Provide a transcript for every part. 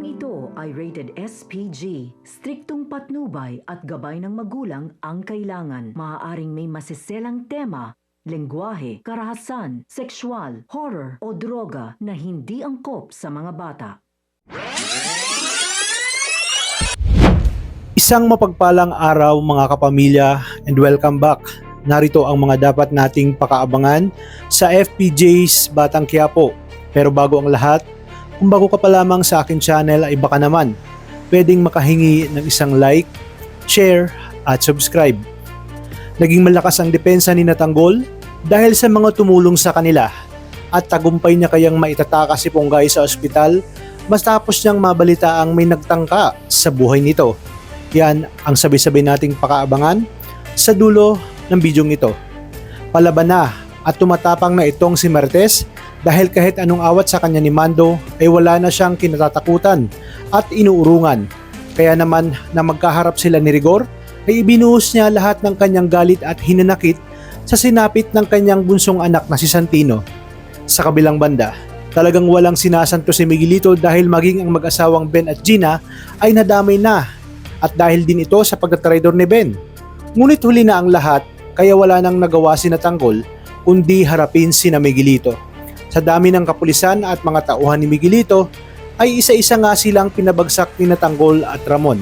Programang ito ay rated SPG. Striktong patnubay at gabay ng magulang ang kailangan. Maaaring may masiselang tema, lengguwahe, karahasan, sexual, horror o droga na hindi angkop sa mga bata. Isang mapagpalang araw mga kapamilya and welcome back. Narito ang mga dapat nating pakaabangan sa FPJ's Batang Quiapo. Pero bago ang lahat, kung bago ka pa lamang sa akin channel ay baka naman pwedeng makahingi ng isang like, share at subscribe. Naging malakas ang depensa ni Natanggol dahil sa mga tumulong sa kanila at tagumpay niya kayang maitatakas si Ponggay sa ospital matapos niyang mabalita ang may nagtangka sa buhay nito. Yan ang sabay-sabay nating pakaabangan sa dulo ng bidyong ito. Palaban na at tumatapang na itong si Martes dahil kahit anong awat sa kanya ni Mando ay wala na siyang kinatatakutan at inuurungan. Kaya naman na magkaharap sila ni Rigor ay ibinuhos niya lahat ng kanyang galit at hinanakit sa sinapit ng kanyang bunsong anak na si Santino. Sa kabilang banda, talagang walang sinasanto si Miguelito dahil maging ang mag-asawang Ben at Gina ay nadamay na at dahil din ito sa pagtatraidor ni Ben. Ngunit huli na ang lahat kaya wala nang nagawa si Natanggol kundi harapin si Miguelito. Sa dami ng kapulisan at mga tauhan ni Miguelito ay isa-isa nga silang pinabagsak ni Natanggol at Ramon.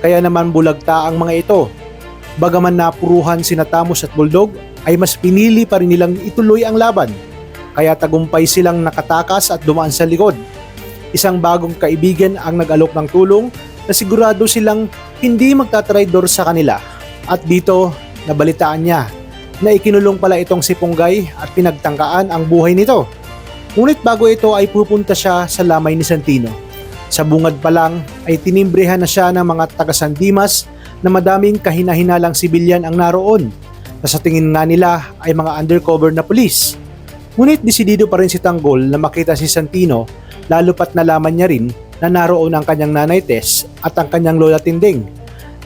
Kaya naman bulagta ang mga ito. Bagaman napuruhan si Natamos at Bulldog ay mas pinili pa rin nilang ituloy ang laban. Kaya tagumpay silang nakatakas at dumaan sa likod. Isang bagong kaibigan ang nag-alok ng tulong na sigurado silang hindi magtatraidor sa kanila. At dito nabalitaan niya na ikinulong pala itong si Ponggay at pinagtangkaan ang buhay nito. Ngunit bago ito ay pupunta siya sa lamay ni Santino. Sa bungad pa lang ay tinimbrehan na siya ng mga taga-San Dimas na madaming kahina-hinalang sibilyan ang naroon na sa tingin nga nila ay mga undercover na pulis. Ngunit desidido pa rin si Tanggol na makita si Santino lalo pat nalaman niya rin na naroon ang kanyang nanay Tess at ang kanyang lola Tinding.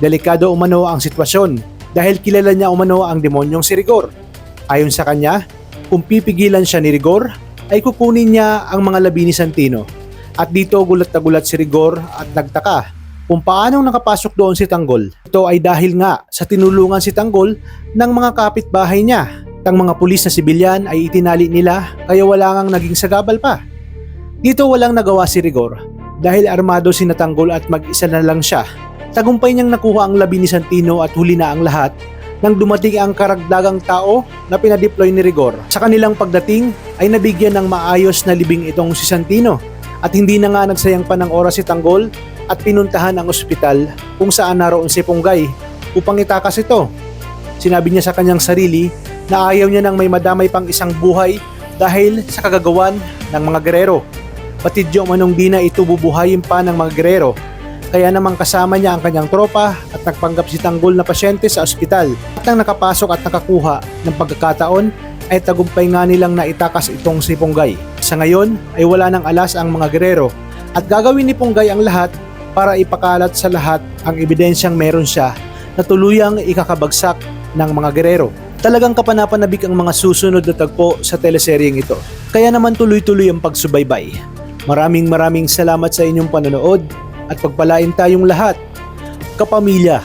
Delikado umano ang sitwasyon dahil kilala niya umano ang demonyong si Rigor. Ayon sa kanya, kung pipigilan siya ni Rigor, ay kukunin niya ang mga labi ni Santino. At dito gulat na gulat si Rigor at nagtaka kung paanong nakapasok doon si Tanggol. Ito ay dahil nga sa tinulungan si Tanggol ng mga kapitbahay niya. Ang mga pulis na sibilyan ay itinali nila kaya wala ngang naging sagabal pa. Dito walang nagawa si Rigor dahil armado si Natanggol at mag-isa na lang siya. Tagumpay niyang nakuha ang labi ni Santino at huli na ang lahat nang dumating ang karagdagang tao na pinadeploy ni Rigor. Sa kanilang pagdating ay nabigyan ng maayos na libing itong si Santino at hindi na nga nagsayang pa ng oras si Tanggol at pinuntahan ang ospital kung saan naroon si Ponggay upang itakas ito. Sinabi niya sa kanyang sarili na ayaw niya nang may madamay pang isang buhay dahil sa kagagawan ng mga gerero. Patidyo manong di na ito bubuhayin pa ng mga gerero. Kaya namang kasama niya ang kanyang tropa at nagpanggap si Tanggol na pasyente sa ospital. At nang nakapasok at nakakuha ng pagkakataon ay tagumpay nga nilang naitakas itong si Ponggay. Sa ngayon ay wala nang alas ang mga gerero at gagawin ni Ponggay ang lahat para ipakalat sa lahat ang ebidensyang meron siya na tuluyang ikakabagsak ng mga gerero. Talagang kapanapanabik ang mga susunod na tagpo sa teleseryeng ito. Kaya naman tuloy-tuloy ang pagsubaybay. Maraming salamat sa inyong panonood at pagpalain tayong lahat, kapamilya.